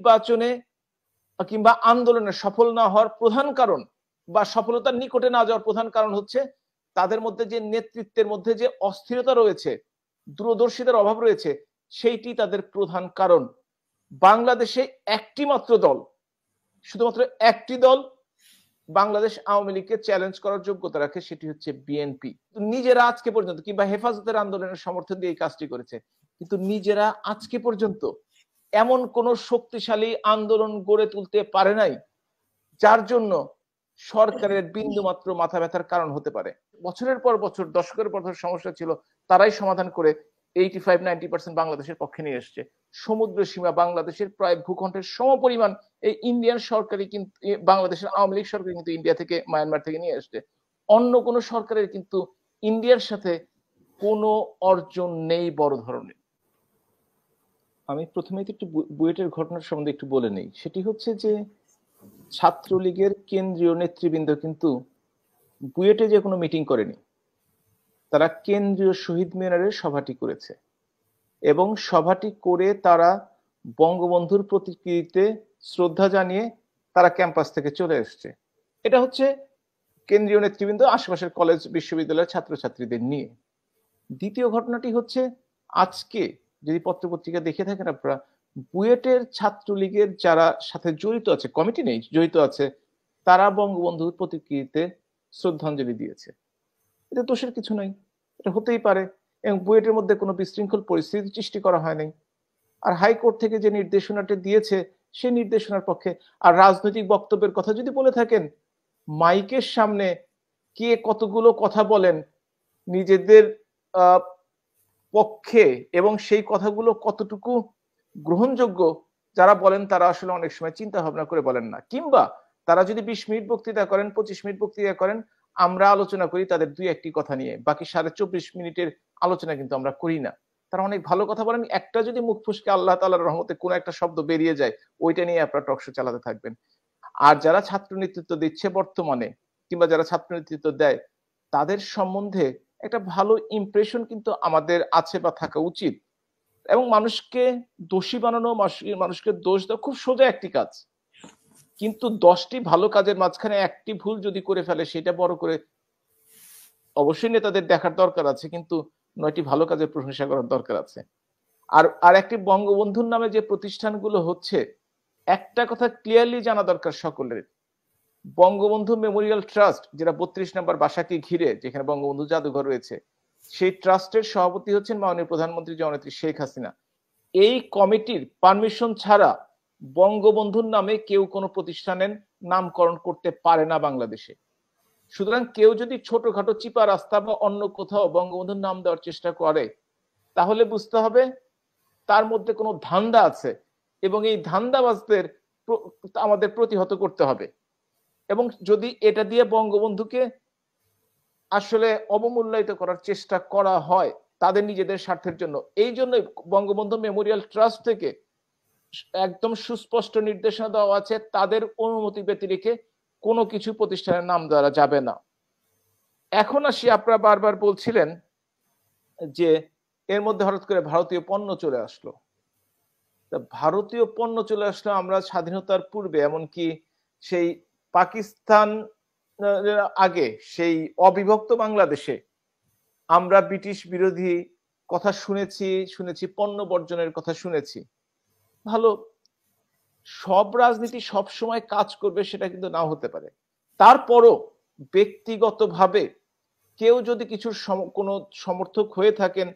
নির্বাচনে কিংবা আন্দোলনে সফল না হওয়ার প্রধান কারণ বা সফলতার নিকটে না যাওয়ার প্রধান কারণ হচ্ছে তাদের মধ্যে যে নেতৃত্বের মধ্যে যে অস্থিরতা রয়েছে, দূরদর্শিতার অভাব রয়েছে, সেইটি তাদের প্রধান কারণ। বাংলাদেশে একটি মাত্র দল, শুধুমাত্র একটি দল বাংলাদেশ আওয়ামী লীগকে চ্যালেঞ্জ করার যোগ্যতা রাখে, সেটি হচ্ছে বিএনপি। নিজেরা আজকে পর্যন্ত কিংবা হেফাজতের আন্দোলনের সমর্থন দিয়ে এই কাজটি করেছে, কিন্তু নিজেরা আজকে পর্যন্ত এমন কোন শক্তিশালী আন্দোলন গড়ে তুলতে পারে নাই যার জন্য সরকারের বিন্দুমাত্র মাথা ব্যথার কারণ হতে পারে। বছরের পর বছর, দশকের পর দশক সমস্যা ছিল, তারাই সমাধান করে 85-90% বাংলাদেশের পক্ষে নিয়ে এসছে। সমুদ্র সীমা বাংলাদেশের প্রায় ভূখণ্ডের সমপরিমাণ এই ইন্ডিয়ান সরকারই কিন্তু, বাংলাদেশের আওয়ামী লীগ সরকার কিন্তু ইন্ডিয়া থেকে, মায়ানমার থেকে নিয়ে আসছে। অন্য কোন সরকারের কিন্তু ইন্ডিয়ার সাথে কোনো অর্জন নেই বড় ধরনের। আমি প্রথমেই একটু বুয়েটের ঘটনার সম্বন্ধে একটু বলে নেই। সেটি হচ্ছে যে ছাত্রলীগের কেন্দ্রীয় নেতৃবৃন্দ কিন্তু বুয়েটে যে কোনো মিটিং করেনি, তারা কেন্দ্রীয় শহীদ মিনারে সভাটি করেছে এবং সভাটি করে তারা বঙ্গবন্ধুর প্রতিকৃতিতে শ্রদ্ধা জানিয়ে তারা ক্যাম্পাস থেকে চলে এসছে। এটা হচ্ছে কেন্দ্রীয় নেতৃবৃন্দ আশেপাশের কলেজ বিশ্ববিদ্যালয়ের ছাত্রছাত্রীদের নিয়ে। দ্বিতীয় ঘটনাটি হচ্ছে, আজকে যদি পত্রপত্রিকা দেখে থাকেন আপনারা, বুয়েটের ছাত্রলীগের যারা সাথে জড়িত আছে, কমিটি নেই, জড়িত আছে, তারা বঙ্গবন্ধুর প্রতিকৃতিতে শ্রদ্ধাঞ্জলি দিয়েছে। এটা দোষের কিছু নাই, এটা হতেই পারে, এবং বুয়েটের মধ্যে কোনো বিশৃঙ্খল পরিস্থিতি সৃষ্টি করা হয়নি। আর হাইকোর্ট থেকে যে নির্দেশনাটি দিয়েছে সেই নির্দেশনার পক্ষে। আর রাজনৈতিক বক্তব্যের কথা যদি বলে থাকেন, মাইকের সামনে কে কতগুলো কথা বলেন নিজেদের পক্ষে এবং সেই কথাগুলো কতটুকু গ্রহণযোগ্য, যারা বলেন তারা আসলে অনেক সময় চিন্তা ভাবনা করে বলেন না, কিংবা তারা যদি 20 মিনিট বক্তৃতা করেন, 25 মিনিট বক্তৃতা করেন, আমরা আলোচনা করি তাদের 2-1টি কথা নিয়ে, বাকি 24.5 মিনিটের আলোচনা কিন্তু আমরা করি না। তারা অনেক ভালো কথা বলেন, একটা যদি মুখ ফুসকে আল্লাহ তাআলার রহমতে কোনো একটা শব্দ বেরিয়ে যায়, ওইটা নিয়ে আপনারা টকশো চালাতে থাকবেন। আর যারা ছাত্র নেতৃত্ব দিচ্ছে বর্তমানে, কিংবা যারা ছাত্র নেতৃত্ব দেয়, তাদের সম্বন্ধে একটা ভালো ইমপ্রেশন কিন্তু আমাদের আছে বা থাকা উচিত। এবং মানুষকে দোষী বানানো, মানুষকে দোষ দেওয়া খুব সোজা একটি কাজ, কিন্তু 10টি ভালো কাজের মাঝখানে একটি ভুল যদি করে ফেলে, সেটা বড় করে অবশ্যই নেতাদের দেখার দরকার আছে, কিন্তু 9টি ভালো কাজের প্রশংসা করার দরকার আছে। আর একটি বঙ্গবন্ধুর নামে যে প্রতিষ্ঠানগুলো হচ্ছে, একটা কথা ক্লিয়ারলি জানা দরকার সকলের, বঙ্গবন্ধু মেমোরিয়াল ট্রাস্ট, যেটা 32 নম্বর বাসাকে ঘিরে, যেখানে বঙ্গবন্ধু জাদুঘর রয়েছে, সেই ট্রাস্টের সভাপতি হচ্ছেন মাননীয় প্রধানমন্ত্রী জননেত্রী শেখ হাসিনা। এই কমিটির পারমিশন ছাড়া বঙ্গবন্ধুর নামে কেউ কোনো প্রতিষ্ঠানের নামকরণ করতে পারে না বাংলাদেশে। সুতরাং কেউ যদি ছোটখাটো চিপা রাস্তা বা অন্য কোথাও বঙ্গবন্ধুর নাম দেওয়ার চেষ্টা করে, তাহলে বুঝতে হবে তার মধ্যে কোনো ধান্দা আছে, এবং এই ধান্দাবাজদের আমাদের প্রতিহত করতে হবে। এবং যদি এটা দিয়ে বঙ্গবন্ধুকে আসলে অবমূল্যায়িত করার চেষ্টা করা হয় তাদের নিজেদের স্বার্থের জন্য, এই জন্য বঙ্গবন্ধু মেমোরিয়াল ট্রাস্ট থেকে একদম সুস্পষ্ট নির্দেশনা দেওয়া আছে, তাদের অনুমতি ব্যতি রেখে কোনো কিছু প্রতিষ্ঠানের নাম দেওয়া যাবে না। এখন আসি, আপনারা বারবার বলছিলেন যে এর মধ্যে হঠাৎ করে ভারতীয় পণ্য চলে আসলো। ভারতীয় পণ্য চলে আসলো, আমরা স্বাধীনতার পূর্বে, এমনকি সেই পাকিস্তান আগে, সেই অবিভক্ত বাংলাদেশে আমরা ব্রিটিশ বিরোধী কথা শুনেছি, পণ্য বর্জনের কথা শুনেছি। ভালো, সব রাজনীতি সব সময় কাজ করবে সেটা কিন্তু নাও হতে পারে। তারপরও ব্যক্তিগতভাবে কেউ যদি কিছুর কোনো সমর্থক হয়ে থাকেন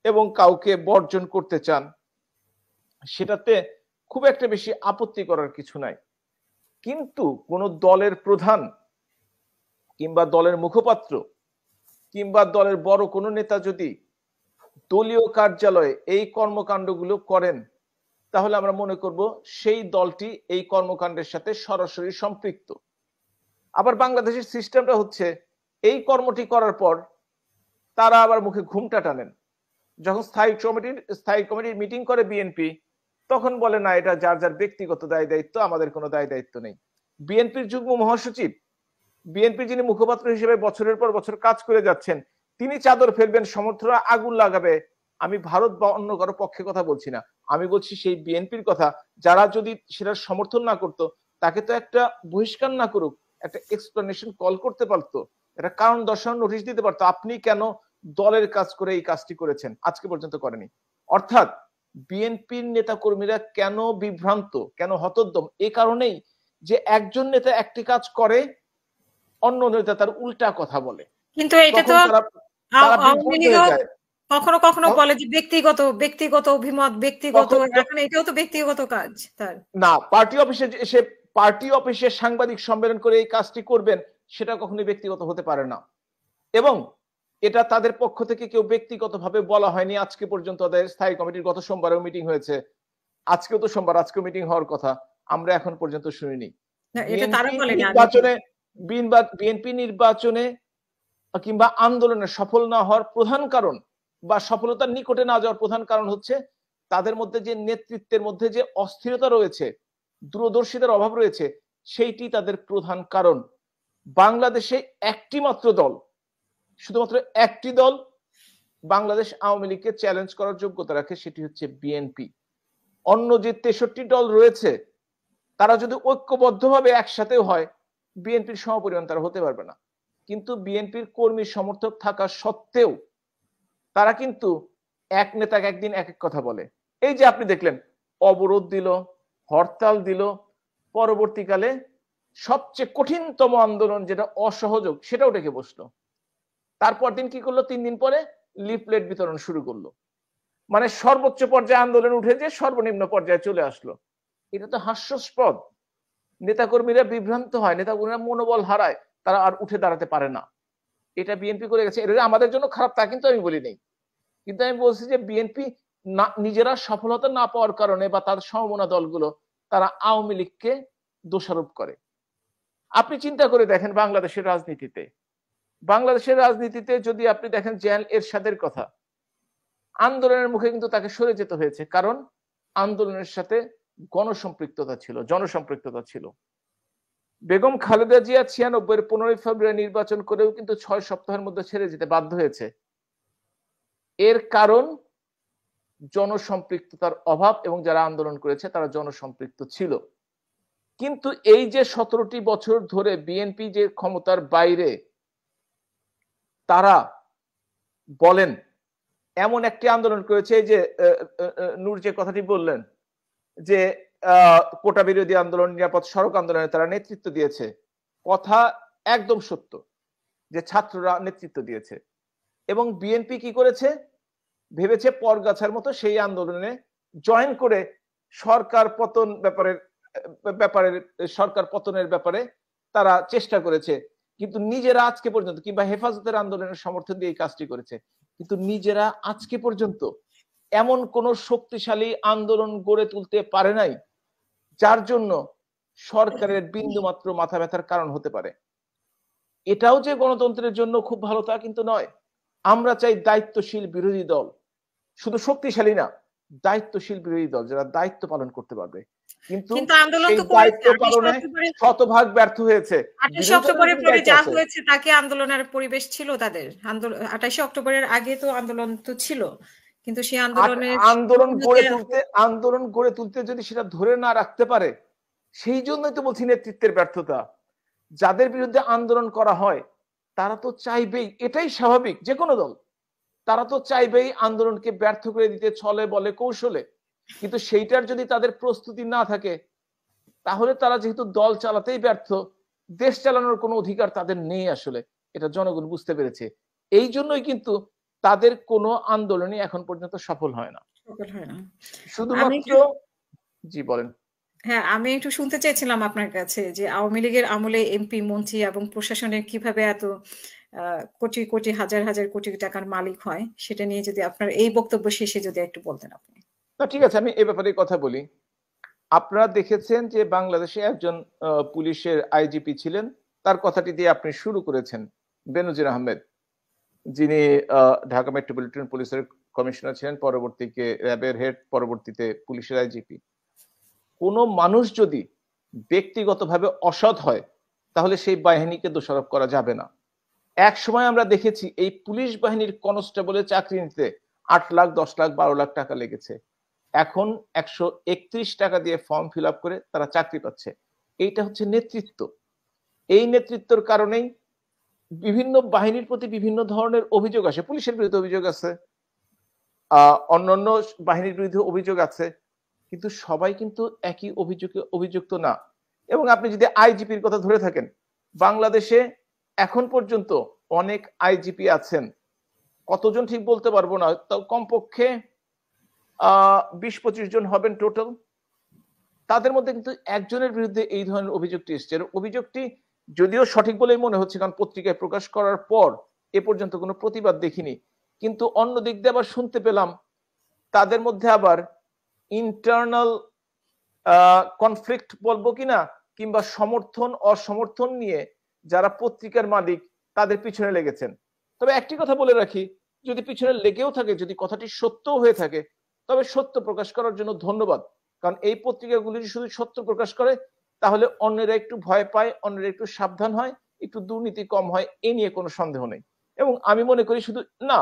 এবং কাউকে বর্জন করতে চান, সেটাতে খুব একটা বেশি আপত্তি করার কিছু নাই। কিন্তু কোন দলের প্রধান কিংবা দলের মুখপাত্র কিংবা দলের বড় কোনো নেতা যদি দলীয় কার্যালয়ে এই কর্মকাণ্ডগুলো করেন, তাহলে আমরা মনে করব সেই দলটি এই কর্মকাণ্ডের সাথে সরাসরি সম্পৃক্ত। আবার বাংলাদেশের সিস্টেমটা হচ্ছে, এই কর্মটি করার পর তারা আবার মুখে ঘুমটা টানেন। যখন স্থায়ী কমিটির মিটিং করে বিএনপি, তখন বলে না, এটা যার যার ব্যক্তিগত দায় দায়িত্ব, আমাদের কোনো দায় দায়িত্ব নেই। বিএনপির যুগ্ম মহাসচিব, বিএনপির যিনি মুখপাত্র হিসেবে বছরের পর বছর কাজ করে যাচ্ছেন, তিনি চাদর ফেলবেন, সমর্থকরা আগুন লাগাবে, আমি ভারত বা অন্য কারো পক্ষে কথা বলছি না, আমি বলছি সেই বিএনপির কথা, যারা যদি সেটা সমর্থন না করতো তাকে তো একটা বহিষ্কার না করুক, একটা এক্সপ্লেনেশন কল করতে পারতো, একটা কারণ দর্শানোর নোটিশ দিতে পারতো, আপনি কেন দলের কাজ করে এই কাজটি করেছেন, আজকে পর্যন্ত করেনি। অর্থাৎ বিএনপির নেতা কর্মীরা কেন বিভ্রান্ত, কেন হতোদ্যম, এই কারণেই যে একজন নেতা একটি কাজ করে, অন্য নেতা তার উল্টা কথা বলে, কিন্তু এটা তো তারা আওয়ামী বিভ্রান্ত লীগও হয়ে যায়। কখনো কখনো বলে যে ব্যক্তিগত ব্যক্তিগত অভিমত, ব্যক্তিগত, এখন এটাও তো ব্যক্তিগত কাজ তার। না, পার্টি অফিসে এসে পার্টি অফিসে সাংবাদিক সম্মেলন করে এই কাজটি করবেন, সেটা কখনোই ব্যক্তিগত হতে পারে না। এবং এটা তাদের পক্ষ থেকে কেউ ব্যক্তিগতভাবে বলা হয়নি আজকে পর্যন্ত। তাদের স্থায়ী কমিটির গত সোমবারেও মিটিং হয়েছে, আজকেও তো সোমবার, আজকেও মিটিং হওয়ার কথা, আমরা এখন পর্যন্ত শুনিনি। বিএনপি নির্বাচনে কিংবা আন্দোলনে সফল না হওয়ার প্রধান কারণ বা সফলতার নিকটে না যাওয়ার প্রধান কারণ হচ্ছে তাদের মধ্যে যে নেতৃত্বের মধ্যে যে অস্থিরতা রয়েছে, দূরদর্শিতার অভাব রয়েছে, সেইটি তাদের প্রধান কারণ। বাংলাদেশে একটি মাত্র দল, শুধুমাত্র একটি দল বাংলাদেশ আওয়ামী লীগকে চ্যালেঞ্জ করার যোগ্যতা রাখে, সেটি হচ্ছে বিএনপি। অন্য যে 63টি দল রয়েছে তারা যদি ঐক্যবদ্ধভাবে একসাথেও হয়, বিএনপির সমপরিমাণ তারা হতে পারবে না। কিন্তু বিএনপির কর্মী সমর্থক থাকা সত্ত্বেও তারা কিন্তু এক নেতাকে একদিন এক এক কথা বলে। এই যে আপনি দেখলেন অবরোধ দিল, হরতাল দিল, পরবর্তীকালে সবচেয়ে কঠিনতম আন্দোলন যেটা অসহযোগ সেটাও ডেকে বসলো। তারপর দিন কি করলো, 3 দিন পরে লিফলেট বিতরণ শুরু করলো। মানে সর্বোচ্চ পর্যায়ে আন্দোলন উঠে যে সর্বনিম্ন পর্যায়ে চলে আসলো। এটা তো হাস্যাস্পদ। নেতাকর্মীরা বিভ্রান্ত হয়, নেতাকর্মীরা মনোবল হারায়, তারা আর উঠে দাঁড়াতে পারে না। এটা বিএনপি করে গেছে। এটা আমাদের জন্য খারাপ তা কিন্তু আমি বলি নাই, কিন্তু আমি বলছি যে বিএনপি নিজেরা সফলতা না পাওয়ার কারণে বা তার সমমনা দলগুলো তারা আওয়ামী লীগকে দোষারোপ করে। আপনি চিন্তা করে দেখেন বাংলাদেশের রাজনীতিতে যদি আপনি দেখেন জেনারেল এরশাদের কথা, আন্দোলনের মুখে কিন্তু তাকে সরে যেতে হয়েছে, কারণ আন্দোলনের সাথে জনসম্পৃক্ততা ছিল। বেগম খালেদা জিয়া 96-এর 15 ফেব্রুয়ারি নির্বাচন করেও কিন্তু 6 সপ্তাহের মধ্যে ছেড়ে যেতে বাধ্য হয়েছে। এর কারণ জনসম্পৃক্ততার অভাব, এবং যারা আন্দোলন করেছে তারা জনসম্পৃক্ত ছিল। কিন্তু এই যে 17টি বছর ধরে বিএনপি যে ক্ষমতার বাইরে, তারা বলেন এমন একটি আন্দোলন করেছে, যে নূর যে কথাটি বললেন যে কোটা বিরোধী আন্দোলন, নিরাপদ সড়ক আন্দোলনে তারা নেতৃত্ব দিয়েছে, কথা একদম সত্য যে ছাত্ররা নেতৃত্ব দিয়েছে। এবং বিএনপি কি করেছে, ভেবেছে পরগাছার মতো সেই আন্দোলনে জয়েন করে সরকার পতনের ব্যাপারে তারা চেষ্টা করেছে, কিন্তু নিজেরা আজকে পর্যন্ত, কিংবা হেফাজতের আন্দোলনের সমর্থন দিয়ে এই কাজটি করেছে, কিন্তু নিজেরা আজকে পর্যন্ত এমন কোন শক্তিশালী আন্দোলন গড়ে তুলতে পারে নাই যার জন্য সরকারের বিন্দুমাত্র মাথা ব্যথার কারণ হতে পারে। এটাও যে গণতন্ত্রের জন্য খুব ভালো তা কিন্তু নয়। আমরা চাই দায়িত্বশীল বিরোধী দল, শুধু শক্তিশালী না, দায়িত্বশীল বিরোধী দল যারা দায়িত্ব পালন করতে পারবে। কিন্তু আন্দোলন তো দায়িত্ব পালনে শতভাগ ব্যর্থ হয়েছে। 28 অক্টোবরের পরে যা হয়েছে তাকে আন্দোলনের পরিবেশ ছিল তাদের। 28 অক্টোবরের আগে তো আন্দোলন তো ছিল, কিন্তু সেই আন্দোলন গড়ে তুলতে যদি সেটা ধরে না রাখতে পারে, সেই জন্যই তো বলছি নেতৃত্বের ব্যর্থতা। যাদের বিরুদ্ধে আন্দোলন করা হয় তারা তো চাইবেই, এটাই স্বাভাবিক, যে কোনো দল তারা তো চাইবেই আন্দোলনকে ব্যর্থ করে দিতে ছলে বলে কৌশলে। কিন্তু সেইটার যদি তাদের প্রস্তুতি না থাকে, তাহলে তারা যেহেতু দল চালাতেই ব্যর্থ, দেশ চালানোর কোনো অধিকার তাদের নেই আসলে, এটা জনগণ বুঝতে পেরেছে। এই জন্যই কিন্তু তাদের কোনো আন্দোলনই এখন পর্যন্ত সফল হয় না, শুধুমাত্র। জি বলেন। হ্যাঁ, আমি একটু শুনতে চাইছিলাম আপনার কাছে যে আওয়ামী লীগের আমলে এমপি, মন্ত্রী এবং প্রশাসনের কিভাবে এত কোটি কোটি হাজার হাজার কোটি টাকার মালিক হয়, সেটা নিয়ে যদি আপনার এই বক্তব্য শেষে যদি একটু বলতেন আপনি। না, ঠিক আছে, আমি এই ব্যাপারে কথা বলি। আপনারা দেখেছেন যে বাংলাদেশে একজন পুলিশের আইজিপি ছিলেন, তার কথাটি দিয়ে আপনি শুরু করেছেন, বেনজির আহমেদ, যিনি ঢাকা মেট্রোপলিটন পুলিশের কমিশনার ছিলেন, পরবর্তীতে র্যাবের হেড, পরবর্তীতে পুলিশের আইজিপি। কোনো মানুষ যদি ব্যক্তিগতভাবে অসৎ হয় তাহলে সেই বাহিনীকে দোষারোপ করা যাবে না। এক সময় আমরা দেখেছি এই পুলিশ বাহিনীর কনস্টেবলের চাকরি নিতে 8 লাখ, 10 লাখ, 12 লাখ টাকা লেগেছে। এখন 131 টাকা দিয়ে ফর্ম ফিল আপ করে তারা চাকরি পাচ্ছে। এইটা হচ্ছে নেতৃত্ব। এই নেতৃত্বের কারণেই বিভিন্ন বাহিনীর প্রতি বিভিন্ন ধরনের অভিযোগ আসে। পুলিশের বিরুদ্ধে অভিযোগ আছে, অন্যান্য বাহিনীর বিরুদ্ধে অভিযোগ আছে, কিন্তু সবাই কিন্তু একই অভিযোগে অভিযুক্ত না। এবং আপনি যদি আইজিপির কথা ধরে থাকেন, বাংলাদেশে এখন পর্যন্ত অনেক আইজিপি আছেন, কতজন ঠিক বলতে পারবো না, তো কমপক্ষে 20-25 জন হবেন টোটাল। তাদের মধ্যে কিন্তু একজনের বিরুদ্ধে এই ধরনের অভিযোগটি এসছে। অভিযোগটি যদিও সঠিক বলেই মনে হচ্ছে, কারণ পত্রিকায় প্রকাশ করার পর এ পর্যন্ত কোনো প্রতিবাদ দেখিনি, কিন্তু অন্য দিক দিয়ে আবার শুনতে পেলাম তাদের মধ্যে আবার ইন্টারনাল কনফ্লিক্ট বলবো কিনা, কিংবা সমর্থন অসমর্থন নিয়ে যারা পত্রিকার মালিক তাদের পিছনে লেগেছেন। তবে একটি কথা বলে রাখি, যদি পিছনে লেগেও থাকে, যদি কথাটি সত্যও হয়ে থাকে, তবে সত্য প্রকাশ করার জন্য ধন্যবাদ। কারণ এই পত্রিকাগুলি যদি শুধু সত্য প্রকাশ করে, তাহলে অন্যরা একটু ভয় পায়, অন্যরা একটু সাবধান হয়, একটু দুর্নীতি কম হয়, এ নিয়ে কোনো সন্দেহ নেই। এবং আমি মনে করি শুধু না,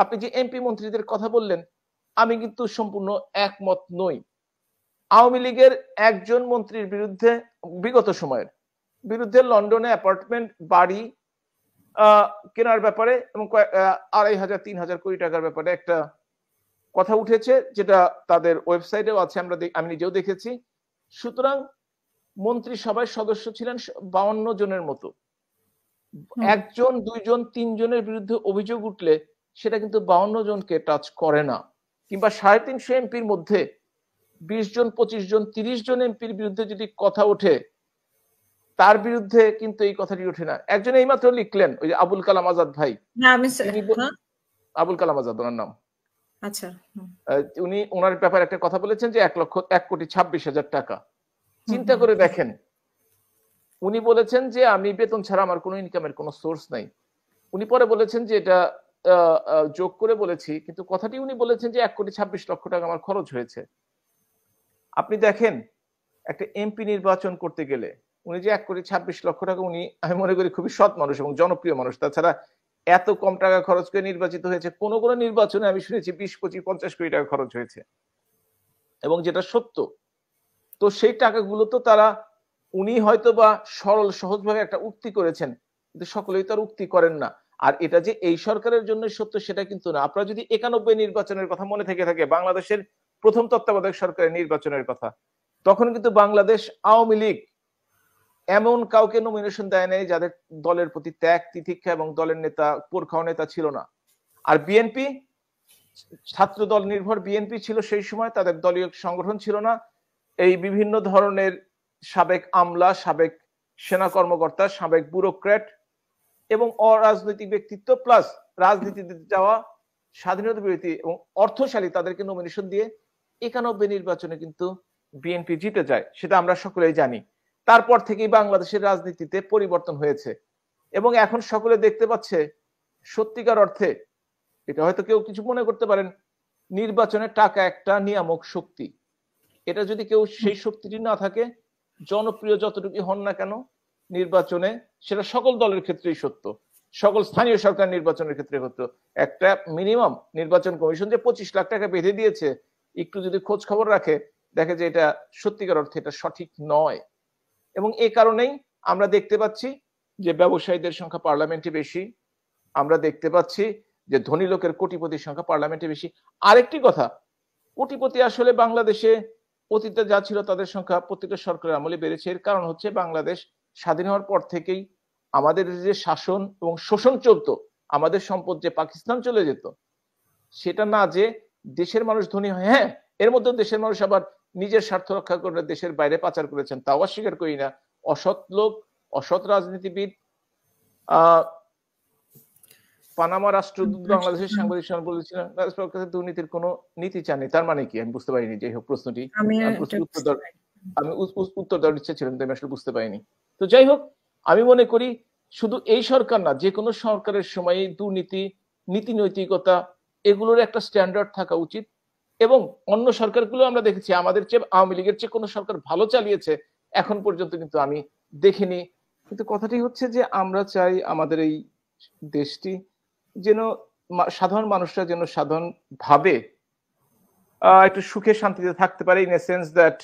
আপনি যে এমপি মন্ত্রীদের কথা বললেন, আমি কিন্তু সম্পূর্ণ একমত নই। আওয়ামী লীগের একজন মন্ত্রীর বিরুদ্ধে, বিগত সময়ের বিরুদ্ধে লন্ডনে অ্যাপার্টমেন্ট বাড়ি কেনার ব্যাপারে এবং 2500-3000 কোটি টাকার ব্যাপারে একটা কথা উঠেছে, যেটা তাদের ওয়েবসাইটেও আছে, আমি নিজেও দেখেছি। সুতরাং মন্ত্রিসভায় সদস্য ছিলেন 52 জনের মতো। একজন, দুইজন, তিনজনের বিরুদ্ধে অভিযোগ উঠলে সেটা কিন্তু 52 জনকে টাচ করে না। কিংবা 350 এমপির মধ্যে 20 জন, 25 জন, 30 জন এমপির বিরুদ্ধে যদি কথা ওঠে, তার বিরুদ্ধে কিন্তু এই কথাটি ওঠে না। একজন এইমাত্র লিখলেন, ওই যে আবুল কালাম আজাদ ভাই, আবুল কালাম আজাদ ওনার নাম, আচ্ছা, উনি ওনার ব্যাপারে একটা কথা বলেছেন যে 1,26,000 টাকা। চিন্তা করে দেখেন, উনি বলেছেন যে আমি বেতন ছাড়া আমার কোনো ইনকামের কোনো সোর্স নাই। উনি পরে বলেছেন যে এটা যোগ করে বলেছি, কিন্তু কথাটি উনি বলেছেন যে 1,26,00,000 টাকা আমার খরচ হয়েছে। আপনি দেখেন, একটা এমপি নির্বাচন করতে গেলে উনি যে 1,26,00,000 টাকা, উনি আমি মনে করি খুবই সৎ মানুষ এবং জনপ্রিয় মানুষ। তাছাড়া এত কম টাকা খরচ করে নির্বাচিত হয়েছে, কোন কোন নির্বাচনে আমি শুনেছি 20, 25, 50 কোটি টাকা খরচ হয়েছে, এবং যেটা সত্য। তো সেই টাকাগুলো তো তারা, উনি হয়তো বা সরল সহজভাবে একটা উক্তি করেছেন, কিন্তু সকলেই তো আর উক্তি করেন না। আর এটা যে এই সরকারের জন্য সত্য সেটা কিন্তু না। আপনারা যদি 91 নির্বাচনের কথা মনে থেকে থাকে, বাংলাদেশের প্রথম তত্ত্বাবধায়ক সরকারের নির্বাচনের কথা, তখন কিন্তু বাংলাদেশ আওয়ামী লীগ এমন কাউকে নমিনেশন দেয় নাই যাদের দলের প্রতি ত্যাগ, তিতিক্ষা এবং দলের নেতা, পোরখাও নেতা ছিল না। আর বিএনপি, ছাত্র দল নির্ভর বিএনপি ছিল সেই সময়, তাদের দলীয় সংগঠন ছিল না। এই বিভিন্ন ধরনের সাবেক আমলা, সাবেক সেনা কর্মকর্তা, সাবেক ব্যুরোক্র্যাট এবং অরাজনৈতিক ব্যক্তিত্ব প্লাস রাজনীতিতে যাওয়া স্বাধীনতা বিরোধী এবং অর্থশালী, তাদেরকে নমিনেশন দিয়ে 91 নির্বাচনে কিন্তু বিএনপি জিতে যায়, সেটা আমরা সকলেই জানি। তারপর থেকেই বাংলাদেশের রাজনীতিতে পরিবর্তন হয়েছে এবং এখন সকলে দেখতে পাচ্ছে সত্যিকার অর্থে, এটা হয়তো কেউ কিছু মনে করতে পারেন, নির্বাচনে টাকা একটা নিয়ামক শক্তি। এটা যদি কেউ সেই শক্তিটি না থাকে, জনপ্রিয় যতটুকু হন না কেন নির্বাচনে, সেটা সকল দলের ক্ষেত্রেই সত্য, সকল স্থানীয় সরকার নির্বাচনের ক্ষেত্রে হতো, একটা মিনিমাম নির্বাচন কমিশন যে 25 লাখ টাকা বেঁধে দিয়েছে, একটু যদি খোঁজ খবর রাখে, দেখে যে এটা সত্যিকার অর্থে এটা সঠিক নয়। এবং এই কারণেই আমরা দেখতে পাচ্ছি যে ব্যবসায়ীদের সংখ্যা পার্লামেন্টে বেশি, আমরা দেখতে পাচ্ছি যে ধনী লোকের, কোটিপতির সংখ্যা পার্লামেন্টে বেশি। আরেকটি কথা, কোটিপতি আসলে বাংলাদেশে অতীতে যা ছিল তাদের সংখ্যা প্রত্যেকটা সরকারের আমলে বেড়েছে। এর কারণ হচ্ছে বাংলাদেশ স্বাধীন হওয়ার পর থেকেই আমাদের যে শাসন এবং শোষণ চলতো, আমাদের সম্পদ যে পাকিস্তান চলে যেত, সেটা না যে দেশের মানুষ ধনী হয়। হ্যাঁ, এর মধ্যে দেশের মানুষ আবার নিজের স্বার্থ রক্ষা করে দেশের বাইরে পাচার করেছেন, তাও অস্বীকার করি না। অসৎ লোক, অসৎ রাজনীতিবিদ, পানামা রাষ্ট্রদূত বাংলাদেশের সাংবাদিক সম্মেলনে বলেছিলেন রাজপথের কাছে দুর্নীতির কোনো নীতি চাননি। তার মানে কি আমি বুঝতে পারিনি। যাই হোক, প্রশ্নটি আমি উত্তর দেওয়ার ইচ্ছা ছিলেন, আমি আসলে বুঝতে পারিনি। তো যাই হোক, আমি মনে করি শুধু এই সরকার না, যে কোনো সরকারের সময় দুর্নীতি, নীতি নৈতিকতা, এগুলোর একটা স্ট্যান্ডার্ড থাকা উচিত। এবং অন্য সরকারগুলো আমরা দেখেছি, আমাদের চেয়ে আওয়ামী লীগের চেয়ে কোনো সরকার ভালো চালিয়েছে এখন পর্যন্ত কিন্তু আমি দেখিনি। কিন্তু কথাটি হচ্ছে যে আমরা চাই আমাদের এই দেশটি যেন সাধারণ মানুষরা যেন সাধারণ ভাবে একটু সুখে শান্তিতে থাকতে পারে, ইন এ সেন্স দ্যাট